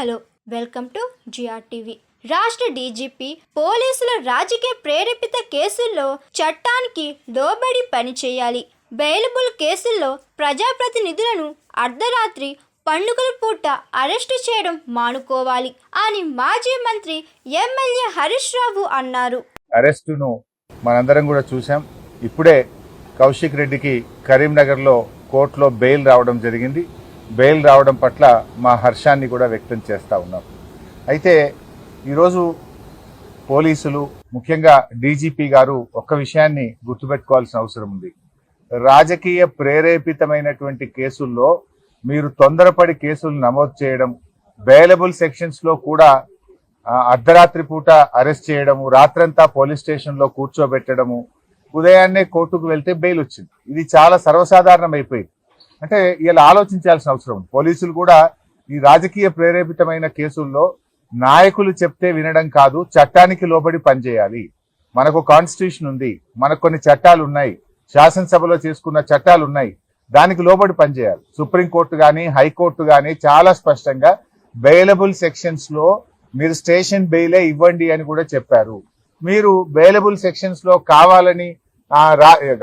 Hello, welcome to GRTV. రాష్ట్ర DGP పోలీసుల రాజకీయ ప్రేరేపిత కేసుల్లో చట్టానికి లోబడి పనిచేయాలి. బెయిలబుల్ కేసుల్లో ప్రజాప్రతినిధులను అర్ధరాత్రి పండుగల పూట అరెస్టు చేయడం మానుకోవాలి అని మాజీ మంత్రి ఎమ్మెల్యే హరీష్ రావు అన్నారు. అరెస్టును మనందరం కూడా చూసాం. ఇప్పుడే కౌశిక్ రెడ్డికి కరీంనగర్లో కోర్టులో బెయిల్ రావడం జరిగింది. బెయిల్ రావడం పట్ల మా హర్షాన్ని కూడా వ్యక్తం చేస్తూ ఉన్నాం. అయితే ఈరోజు పోలీసులు, ముఖ్యంగా డీజీపీ గారు ఒక్క విషయాన్ని గుర్తుపెట్టుకోవాల్సిన అవసరం ఉంది. రాజకీయ ప్రేరేపితమైనటువంటి కేసుల్లో మీరు తొందరపడి కేసులు నమోదు చేయడం, బెయిలబుల్ సెక్షన్స్లో కూడా అర్ధరాత్రి పూట అరెస్ట్ చేయడము, రాత్రంతా పోలీస్ స్టేషన్లో కూర్చోబెట్టడము, ఉదయాన్నే కోర్టుకు వెళ్తే బెయిల్ వచ్చింది. ఇది చాలా సర్వసాధారణం అయిపోయింది. అంటే ఇలా ఆలోచించాల్సిన అవసరం ఉంది. పోలీసులు కూడా ఈ రాజకీయ ప్రేరేపితమైన కేసుల్లో నాయకులు చెప్తే వినడం కాదు, చట్టానికి లోబడి పనిచేయాలి. మనకు కాన్స్టిట్యూషన్ ఉంది, మనకు కొన్ని చట్టాలు ఉన్నాయి, శాసనసభలో చేసుకున్న చట్టాలు ఉన్నాయి, దానికి లోబడి పనిచేయాలి. సుప్రీంకోర్టు కానీ హైకోర్టు కానీ చాలా స్పష్టంగా బెయిలబుల్ సెక్షన్స్ లో మీరు స్టేషన్ బెయిలే ఇవ్వండి అని కూడా చెప్పారు. మీరు బెయిలబుల్ సెక్షన్స్ లో కావాలని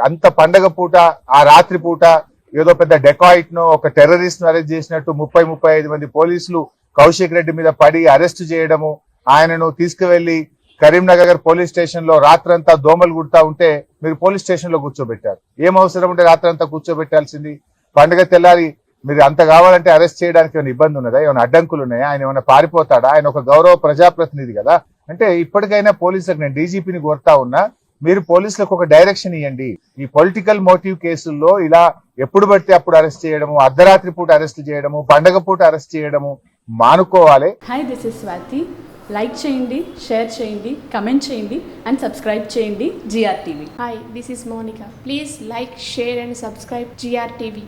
అంత పండగ పూట, ఆ రాత్రి పూట ఏదో పెద్ద డెకాయిట్ నో ఒక టెర్రరిస్ట్ ను అరెస్ట్ చేసినట్టు 30-35 మంది పోలీసులు కౌశిక్ రెడ్డి మీద పడి అరెస్ట్ చేయడము, ఆయనను తీసుకువెళ్లి కరీంనగర్ పోలీస్ స్టేషన్ లో రాత్రంతా దోమలు గుడతా ఉంటే మీరు పోలీస్ స్టేషన్ లో కూర్చోబెట్టారు. ఏం అవసరం ఉంటే రాత్రంతా కూర్చోబెట్టాల్సింది? పండుగ తెల్లారి మీరు అంత కావాలంటే అరెస్ట్ చేయడానికి ఏమైనా ఇబ్బంది ఉన్నదా? ఏమైనా అడ్డంకులు ఉన్నాయా? ఆయన ఏమైనా పారిపోతాడా? ఆయన ఒక గౌరవ ప్రజాప్రతినిధి కదా. అంటే ఇప్పటికైనా పోలీసులకు, నేను డీజీపీని కోరుతా ఉన్నా, మీరు పోలీసులకు ఒక డైరెక్షన్ ఇవ్వండి. ఈ పొలిటికల్ మోటివ్ కేసుల్లో ఇలా ఎప్పుడు పడితే అప్పుడు అరెస్ట్ చేయడము, అర్ధరాత్రి పూట అరెస్ట్ చేయడము, పండగ పూట అరెస్ట్ చేయడము మానుకోవాలి. Hi, this is Swathi. Like చేయండి, షేర్ చేయండి, కమెంట్ చేయండి అండ్ సబ్స్క్రైబ్ చేయండి GRTV. Hi, this is Monica. Please like, share and subscribe GRTV.